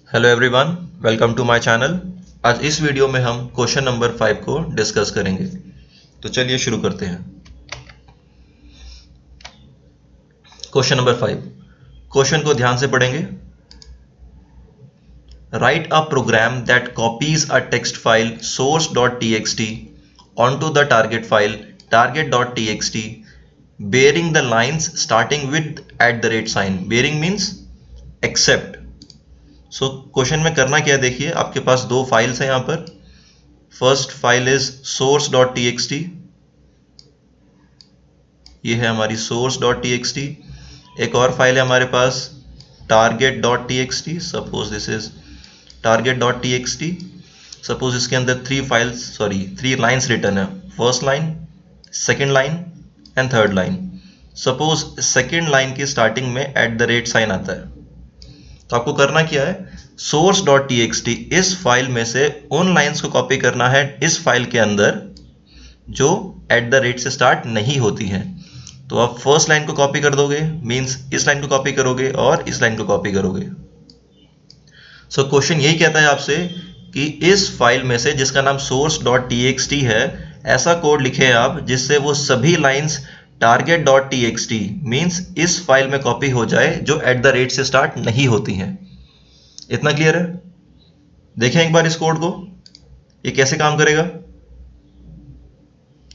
Hello everyone, welcome to my channel. आज इस video में हम क्वेश्चन नंबर 5 को डिस्कस करेंगे। तो चलिए शुरू करते हैं। क्वेश्चन नंबर 5, क्वेश्चन को ध्यान से पढ़ेंगे। Write a program that copies a text file source.txt onto the target file target.txt bearing the lines starting with @sign। bearing means except। So question में करना क्या है, देखिए आपके पास दो फाइल्स हैं यहाँ पर। फर्स्ट फाइल इज source.txt, ये है हमारी source.txt। एक और फाइल है हमारे पास target.txt, suppose this is target.txt। Suppose इसके अंदर थ्री लाइंस रिटर्न है, first line, second line and third line. Suppose second line की स्टार्टिंग में @sign आता है, तो आपको करना क्या है, source.txt इस फाइल में से उन लाइंस को कॉपी करना है इस फाइल के अंदर जो से स्टार्ट नहीं होती हैं। तो आप फर्स्ट लाइन को कॉपी कर दोगे, मींस इस लाइन को कॉपी करोगे और इस लाइन को कॉपी करोगे। सो क्वेश्चन यही कहता है आपसे कि इस फाइल में से जिसका नाम source.txt है, ऐसा कोड लिखे आप जिससे वो सभी लाइंस target.txt मींस इस फाइल में कॉपी हो जाए जो से स्टार्ट नहीं होती हैं। इतना क्लियर है? देखें एक बार इस कोड को, ये कैसे काम करेगा।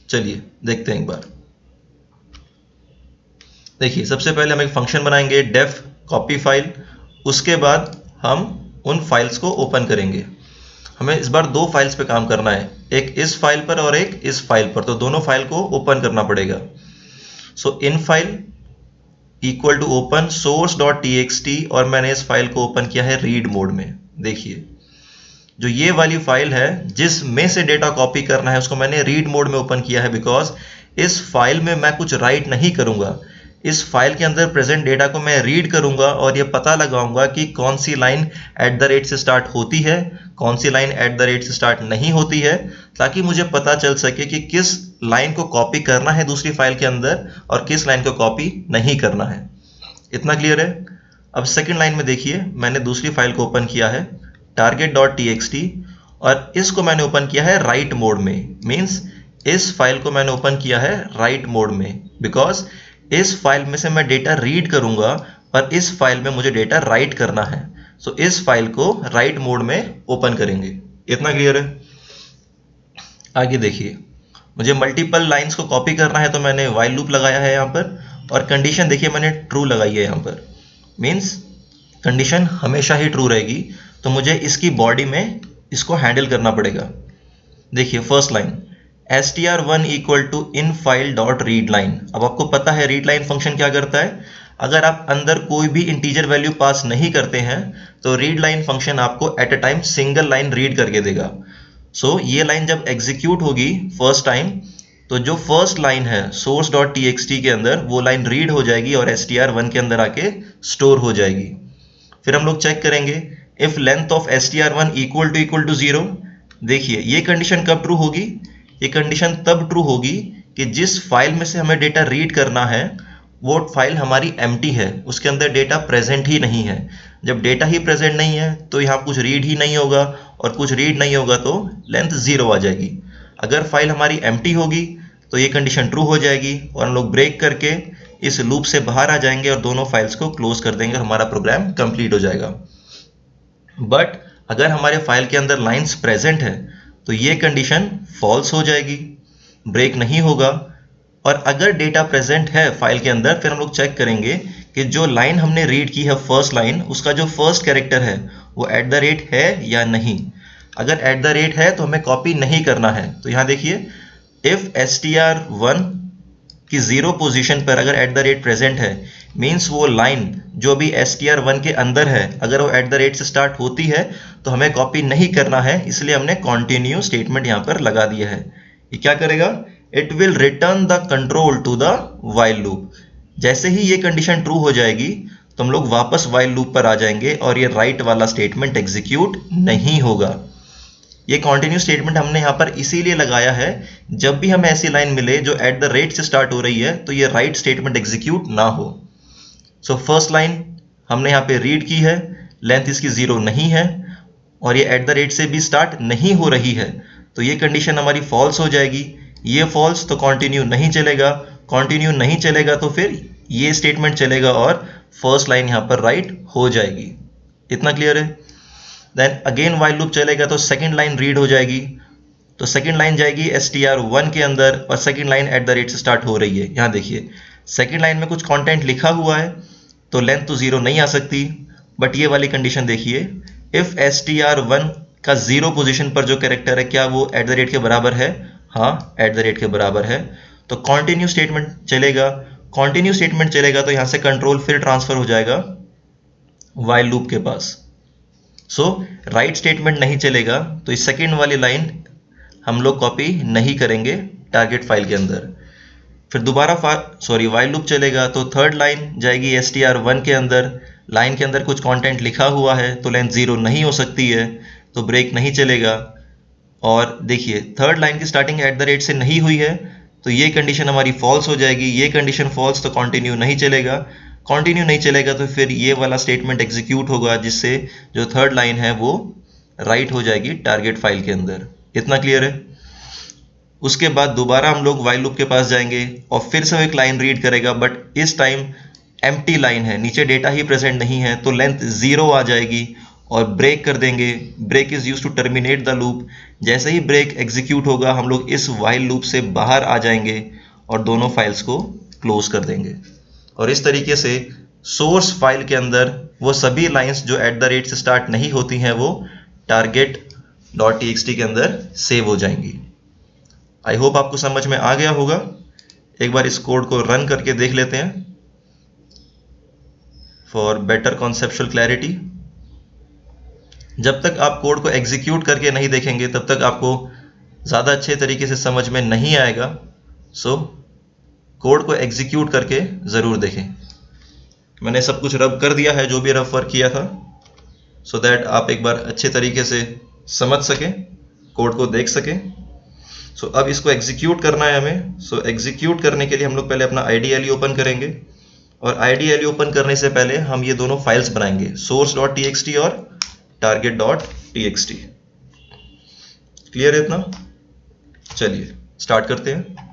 चलिए देखते हैं एक बार। देखिए सबसे पहले हम एक फंक्शन बनाएंगे डेफ कॉपी फाइल, उसके बाद हम उन फाइल्स को ओपन करेंगे। हमें इस बार दो फाइल्स पे काम करना है, एक इस फाइल पर और एक इस फाइल पर, तो दोनों फाइल को ओपन करना पड़ेगा। So in file equal to open source.txt और मैंने इस फाइल को ओपन किया है रीड मोड में। देखिए जो ये वाली फाइल है जिसमें से डेटा कॉपी करना है उसको मैंने रीड मोड में ओपन किया है, बिकॉज इस फाइल में मैं कुछ राइट नहीं करूंगा। इस फाइल के अंदर प्रेजेंट डेटा को मैं रीड करूंगा और ये पता लगाऊंगा कि कौन सी लाइन से स्टार्ट होती है, कौन सी लाइन से स्टार्ट नहीं होती है, ताकि मुझे पता चल सके कि किस लाइन को कॉपी करना है दूसरी फाइल के अंदर और किस लाइन को कॉपी नहीं करना है। इतना क्लियर है? अब सेकेंड लाइन में देखिए, मैंने दूसरी फाइल को ओपन किया है target.txt और इसको मैंने ओपन किया है राइट मोड में, मींस इस फाइल को मैंने ओपन किया है राइट मोड में, बिकॉज इस फाइल में से मैं डेटा रीड करूंगा और इस फाइल में मुझे डेटा राइट करना है। सो इस फाइल को राइट मोड में ओपन करेंगे। इतना क्लियर है? आगे देखिए, मुझे मल्टीपल लाइंस को कॉपी करना है तो मैंने व्हाइल लूप लगाया है यहाँ पर, और कंडीशन देखिए मैंने ट्रू लगाई है यहाँ पर, मींस कंडीशन हमेशा ही ट्रू रहेगी। तो मुझे इसकी बॉडी में इसको हैंडल करना पड़ेगा। देखिए first line str1 equal to in file dot read line. अब आपको पता है रीड लाइन फंक्शन क्या करता है। अगर आप अंदर कोई भी इंटीजर वैल्यू पास नहीं करते हैं तो रीड लाइन फंक्शन आपको at a time single line read करके देगा। सो ये लाइन जब एग्जीक्यूट होगी फर्स्ट टाइम, तो जो फर्स्ट लाइन है source.txt के अंदर वो लाइन रीड हो जाएगी और str1 के अंदर आके स्टोर हो जाएगी। फिर हम लोग चेक करेंगे if length of str1 equal to 0। देखिए ये कंडीशन कब ट्रू होगी, ये कंडीशन तब ट्रू होगी कि जिस फाइल में से हमें डेटा रीड करना है वो फाइल हमारी एम्प्टी है, उसके अंदर डेटा प्रेजेंट ही नहीं है। जब डेटा ही प्रेजेंट नहीं है तो यहाँ कुछ रीड ही नहीं होगा, और कुछ रीड नहीं होगा तो लेंथ 0 आ जाएगी। अगर फाइल हमारी एम्प्टी होगी तो ये कंडीशन ट्रू हो जाएगी और हम लोग ब्रेक करके इस लूप से बाहर आ जाएंगे और दोनों फाइल्स को क्लोज कर देंगे और हमारा प्रोग्राम कंप्लीट हो जाएगा। बट अगर हमारे फाइल के अंदर लाइंस प्रेजेंट है तो ये कंडीशन फॉल्स हो जाएगी, ब्रेक नहीं होगा। और अगर डेटा प्रेजेंट है फाइल के अंदर, फिर हम लोग चेक करेंगे कि जो लाइन हमने रीड की है फर्स्ट लाइन, उसका जो फर्स्ट कैरेक्टर है वो है या नहीं। अगर है तो हमें कॉपी नहीं करना है। तो यहाँ देखिए इफ str1 कि 0 पोजीशन पर अगर प्रेजेंट है, मींस वो लाइन जो भी str1 के अंदर है अगर वो से स्टार्ट होती है तो हमें कॉपी नहीं करना है, इसलिए हमने कंटिन्यू स्टेटमेंट यहाँ पर लगा दिया है। ये क्या करेगा, it will return the control to the while loop. जैसे ही ये कंडीशन ट्रू हो जाएगी तो हम लोग वापस व्हाइल लूप पर आ जाएंगे और ये राइट वाला स्टेटमेंट एग्जीक्यूट नहीं होगा। ये कॉन्टिन्यू स्टेटमेंट हमने यहाँ पर इसीलिए लगाया है, जब भी हमें ऐसी लाइन मिले जो से स्टार्ट हो रही है तो ये राइट स्टेटमेंट एग्जीक्यूट ना हो। सो फर्स्ट लाइन हमने यहाँ पे रीड की है, लेंथ इसकी 0 नहीं है और ये एट द रेट से भी स्टार्ट नहीं हो रही है, तो ये कंडीशन हमारी फॉल्स हो जाएगी। ये फॉल्स तो कंटिन्यू नहीं चलेगा, कंटिन्यू नहीं चलेगा तो फिर ये स्टेटमेंट चलेगा और फर्स्ट लाइन यहाँ पर राइट हो जाएगी। इतना क्लियर है? देन अगेन वाइल लूप चलेगा तो सेकंड लाइन रीड हो जाएगी, तो सेकंड लाइन जाएगी str1 के अंदर और second line at the rate से स्टार्ट हो रही है। यहाँ देखिए सेकंड लाइन में कुछ कंटेंट लिखा हुआ है तो लेंथ तो 0 नहीं आ सकती, बट ये वाली कंडीशन देखिए, इफ str1 का 0 पोजीशन पर जो कैरेक्टर है क्या वो एट द रेट के बराबर है? हाँ, एट द रेट के बराबर है, तो कंटिन्यू स्टेटमेंट चलेगा। कंटिन्यू स्टेटमेंट चलेगा तो यहाँ से कंट्रोल फिर ट्रांसफर हो जाएगा वाइल लूप के पास। सो राइट स्टेटमेंट नहीं चलेगा, तो इस सेकेंड वाली लाइन हम लोग कॉपी नहीं करेंगे टारगेट फाइल के अंदर। फिर दोबारा वाइल लूप चलेगा तो थर्ड लाइन जाएगी str1 के अंदर, लाइन के अंदर कुछ कंटेंट लिखा हुआ है तो लेंथ 0 नहीं हो सकती है, तो ब्रेक नहीं चलेगा। और देखिए थर्ड लाइन की स्टार्टिंग एट द रेट से नहीं हुई है तो ये कंडीशन हमारी फॉल्स हो जाएगी। ये कंडीशन फॉल्स तो कंटिन्यू नहीं चलेगा, कंटिन्यू नहीं चलेगा तो फिर ये वाला स्टेटमेंट एग्जीक्यूट होगा जिससे जो थर्ड लाइन है वो राइट हो जाएगी टारगेट फाइल के अंदर। इतना क्लियर है? उसके बाद दोबारा हम लोग वाइल लूप के पास जाएंगे और फिर से वो एक लाइन रीड करेगा, बट इस टाइम एम्प्टी लाइन है, नीचे डेटा ही प्रेजेंट नहीं है, तो लेंथ 0 आ जाएगी और ब्रेक कर देंगे। Break is use to terminate the loop. जैसे ही ब्रेक एग्जीक्यूट होगा हम लोग इस वाइल लूप से बाहर आ जाएंगे और दोनों फाइल्स को क्लोज कर देंगे। और इस तरीके से सोर्स फाइल के अंदर वो सभी लाइंस जो एट द रेट से स्टार्ट नहीं होती हैं वो target.txt के अंदर सेव हो जाएंगी। आई होप आपको समझ में आ गया होगा। एक बार इस कोड को रन करके देख लेते हैं फॉर बेटर कॉन्सेप्चुअल क्लैरिटी। जब तक आप कोड को एग्जीक्यूट करके नहीं देखेंगे तब तक आपको ज़्यादा अच्छे तरीके से समझ में नहीं आएगा। सो कोड को एग्जीक्यूट करके ज़रूर देखें। मैंने सब कुछ रब कर दिया है जो भी रफ वर्क किया था, सो दैट आप एक बार अच्छे तरीके से समझ सकें, कोड को देख सकें। सो अब इसको एग्जीक्यूट करना है हमें। सो एग्जीक्यूट करने के लिए हम लोग पहले अपना IDLE ओपन करेंगे और IDLE ओपन करने से पहले हम ये दोनों फाइल्स बनाएंगे, source.txt और target.txt। क्लियर है इतना? चलिए स्टार्ट करते हैं।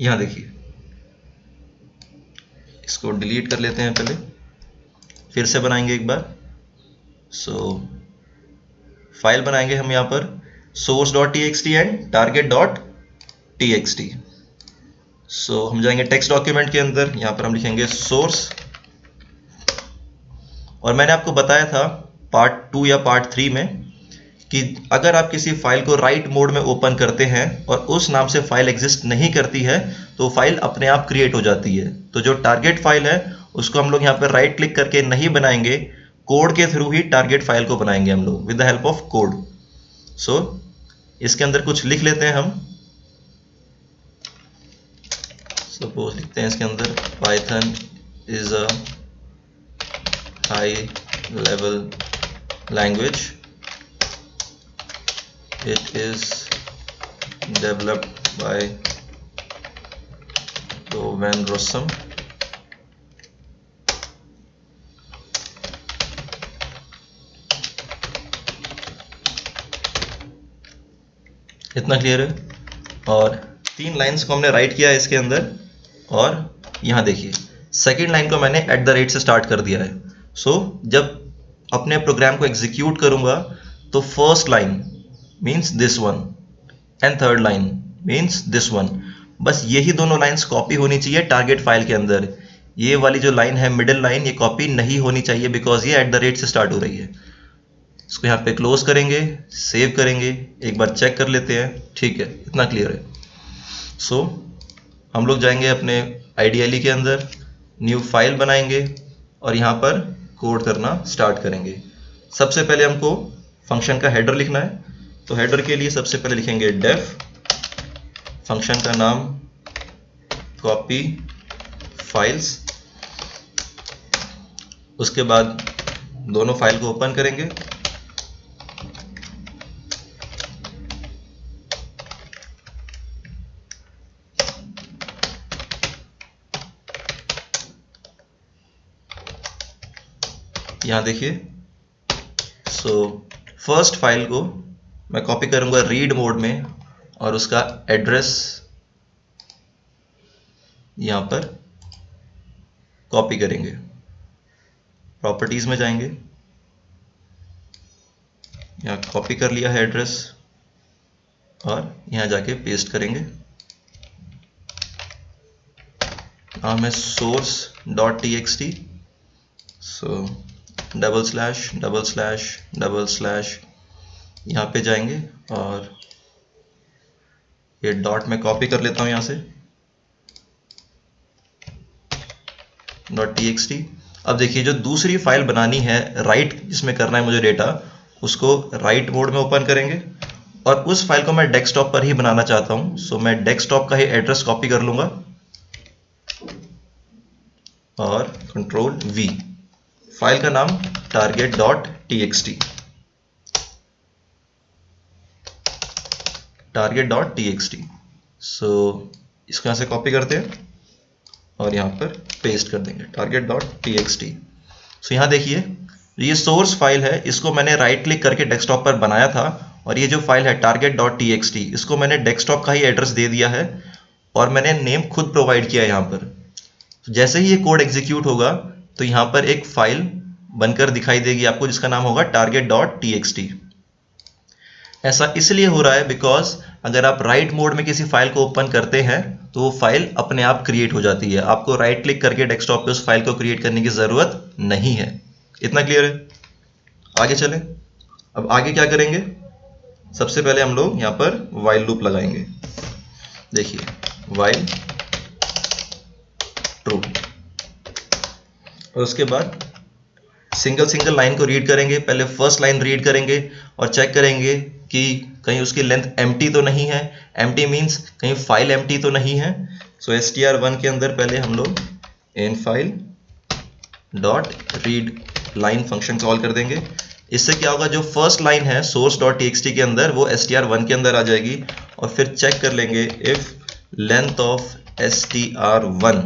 यहां देखिए, इसको डिलीट कर लेते हैं पहले, फिर से बनाएंगे एक बार। सो फाइल बनाएंगे हम यहाँ पर source.txt एंड target.txt। सो हम जाएंगे टेक्स्ट डॉक्यूमेंट के अंदर, यहाँ पर हम लिखेंगे सोर्स। और मैंने आपको बताया था पार्ट 2 या पार्ट 3 में कि अगर आप किसी फाइल को राइट मोड में ओपन करते हैं और उस नाम से फाइल एग्जिस्ट नहीं करती है तो फाइल अपने आप क्रिएट हो जाती है। तो जो टारगेट फाइल है उसको हम लोग यहाँ पर राइट क्लिक करके नहीं बनाएंगे, कोड के थ्रू ही टारगेट फाइल को बनाएंगे हम लोग with the help of code. So इसके अंदर कुछ लिख लेते हैं हम। सपोज लिखते हैं इसके अंदर Python is a high level language, it is developed by Van Rossum, इतना क्लियर है। और 3 लाइंस को हमने राइट किया है इसके अंदर, और यहाँ देखिए सेकेंड लाइन को मैंने एट द रेट से स्टार्ट कर दिया है। सो जब अपने प्रोग्राम को एग्जीक्यूट करूंगा तो first line means this one and third line means this one, बस यही दोनों लाइंस कॉपी होनी चाहिए टारगेट फाइल के अंदर। ये वाली जो लाइन है मिडिल लाइन, ये कॉपी नहीं होनी चाहिए बिकॉज ये एट द रेट से स्टार्ट हो रही है। इसको यहाँ पे क्लोज करेंगे, सेव करेंगे, एक बार चेक कर लेते हैं। ठीक है, इतना क्लियर है। सो हम लोग जाएंगे अपने IDLE के अंदर, न्यू फाइल बनाएंगे और यहाँ पर कोड करना स्टार्ट करेंगे। सबसे पहले हमको फंक्शन का हेडर लिखना है, तो हेडर के लिए सबसे पहले लिखेंगे डेफ, फंक्शन का नाम कॉपी फाइल्स, उसके बाद दोनों फाइल को ओपन करेंगे। यहाँ देखिए, फर्स्ट फाइल को मैं कॉपी करूंगा रीड मोड में और उसका एड्रेस यहाँ पर कॉपी करेंगे। प्रॉपर्टीज में जाएंगे, यहाँ कॉपी कर लिया है एड्रेस और यहाँ जाके पेस्ट करेंगे। नाम है source.txt, // यहाँ पे जाएंगे और ये डॉट में कॉपी कर लेता हूँ यहाँ से .txt। अब देखिए, जो दूसरी फाइल बनानी है राइट, जिसमें करना है मुझे डेटा, उसको राइट मोड में ओपन करेंगे और उस फाइल को मैं डेस्कटॉप पर ही बनाना चाहता हूँ। सो मैं डेस्कटॉप का ही एड्रेस कॉपी कर लूंगा और कंट्रोल V। फाइल का नाम target.txt, इसको यहाँ से कॉपी करते हैं और यहाँ पर पेस्ट कर देंगे target.txt। यहाँ देखिए, ये सोर्स फाइल है, इसको मैंने राइट क्लिक करके डेस्कटॉप पर बनाया था और ये जो फाइल है target.txt, इसको मैंने डेस्कटॉप का ही एड्रेस दे दिया है और मैंने नेम खुद प्रोवाइड किया है यहाँ पर। जैसे ही ये कोड एग्जीक्यूट होगा तो यहाँ पर एक फाइल बनकर दिखाई देगी आपको, जिसका नाम होगा target.txt। ऐसा इसलिए हो रहा है बिकॉज अगर आप राइट मोड में किसी फाइल को ओपन करते हैं तो वो फाइल अपने आप क्रिएट हो जाती है। आपको राइट क्लिक करके डेस्कटॉप पे उस फाइल को क्रिएट करने की जरूरत नहीं है। इतना क्लियर है? आगे चलें। अब आगे क्या करेंगे, सबसे पहले हम लोग यहाँ पर व्हाइल लूप लगाएंगे। देखिए, व्हाइल ट्रू, और उसके बाद सिंगल लाइन को रीड करेंगे। पहले फर्स्ट लाइन रीड करेंगे और चेक करेंगे कि कहीं उसकी लेंथ एम्प्टी तो नहीं है। एम्प्टी मीन्स कहीं फाइल एम्प्टी तो नहीं है। सो str1 के अंदर पहले हम लोग इन file dot read line function call कर देंगे। इससे क्या होगा, जो फर्स्ट लाइन है source.txt के अंदर वो str1 के अंदर आ जाएगी और फिर चेक कर लेंगे if length of str1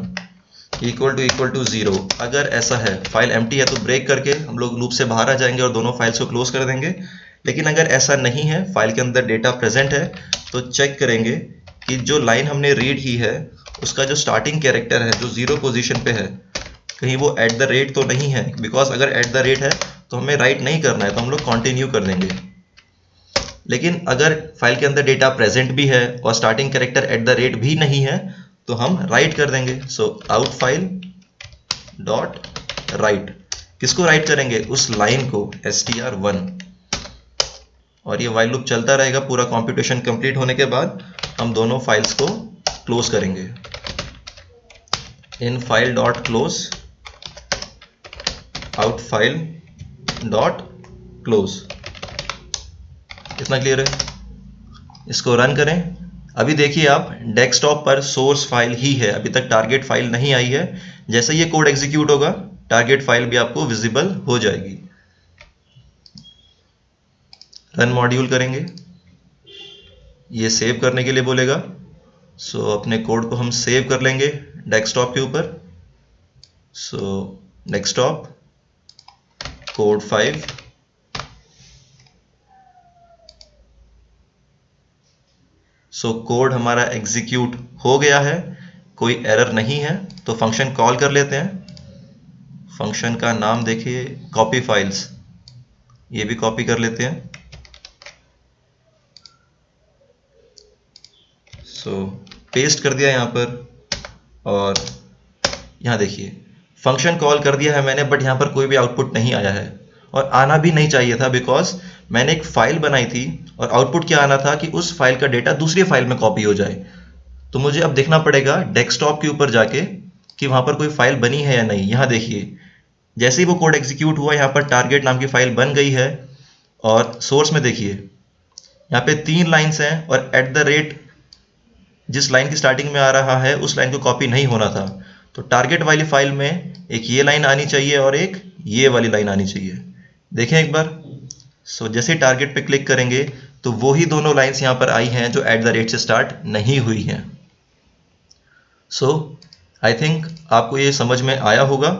equal to 0। अगर ऐसा है, फाइल एम्प्टी है, तो ब्रेक करके हम लोग लूप से बाहर आ जाएंगे और दोनों फाइल्स को क्लोज कर देंगे। लेकिन अगर ऐसा नहीं है, फाइल के अंदर डेटा प्रेजेंट है, तो चेक करेंगे कि जो लाइन हमने रीड की है उसका जो स्टार्टिंग कैरेक्टर है जो 0 पोजीशन पे है, कहीं वो @ तो नहीं है। बिकॉज अगर @ है तो हमें राइट नहीं करना है, तो हम लोग कंटिन्यू कर देंगे। लेकिन अगर फाइल के अंदर डेटा प्रेजेंट भी है और स्टार्टिंग कैरेक्टर @ भी नहीं है तो हम राइट कर देंगे। So out file dot right, किसको राइट करेंगे, उस लाइन को str1। और ये व्हाइल लूप चलता रहेगा पूरा कंप्यूटेशन कंप्लीट होने के बाद हम दोनों फाइल्स को क्लोज करेंगे। इन file dot close, out file dot close. इतना क्लियर है? इसको रन करें। अभी देखिए आप, डेस्कटॉप पर सोर्स फाइल ही है, अभी तक टारगेट फाइल नहीं आई है। जैसे ये कोड एग्जीक्यूट होगा टारगेट फाइल भी आपको विजिबल हो जाएगी। रन मॉड्यूल करेंगे, ये सेव करने के लिए बोलेगा। सो अपने कोड को हम सेव कर लेंगे डेस्कटॉप के ऊपर। सो डेस्कटॉप कोड 5, सो कोड हमारा एग्जीक्यूट हो गया है, कोई एरर नहीं है। तो फंक्शन कॉल कर लेते हैं। फंक्शन का नाम देखिए कॉपी फाइल्स, ये भी कॉपी कर लेते हैं। सो पेस्ट कर दिया यहाँ पर और यहाँ देखिए फंक्शन कॉल कर दिया है मैंने, बट यहाँ पर कोई भी आउटपुट नहीं आया है और आना भी नहीं चाहिए था। बिकॉज मैंने एक फाइल बनाई थी और आउटपुट क्या आना था कि उस फाइल का डेटा दूसरी फाइल में कॉपी हो जाए। तो मुझे अब देखना पड़ेगा डेस्कटॉप के ऊपर जाके कि वहां पर कोई फाइल बनी है या नहीं। यहाँ देखिए, जैसे ही वो कोड एग्जीक्यूट हुआ यहाँ पर टारगेट नाम की फाइल बन गई है और सोर्स में देखिए यहाँ पे 3 लाइन्स हैं और @ जिस लाइन की स्टार्टिंग में आ रहा है उस लाइन को कॉपी नहीं होना था। तो टारगेट वाली फाइल में एक ये लाइन आनी चाहिए और एक ये वाली लाइन आनी चाहिए। देखें एक बार। सो जैसे टारगेट पे क्लिक करेंगे तो वो ही दोनों लाइंस यहाँ पर आई हैं जो @ से स्टार्ट नहीं हुई हैं। सो आई थिंक आपको ये समझ में आया होगा,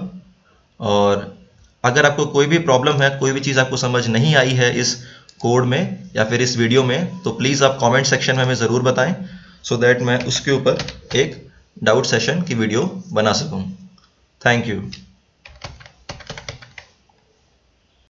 और अगर आपको कोई भी प्रॉब्लम है, कोई भी चीज़ आपको समझ नहीं आई है इस कोड में या फिर इस वीडियो में, तो प्लीज़ आप कमेंट सेक्शन में हमें ज़रूर बताएं, सो दैट मैं उसके ऊपर एक डाउट सेशन की वीडियो बना सकूं। Thank you.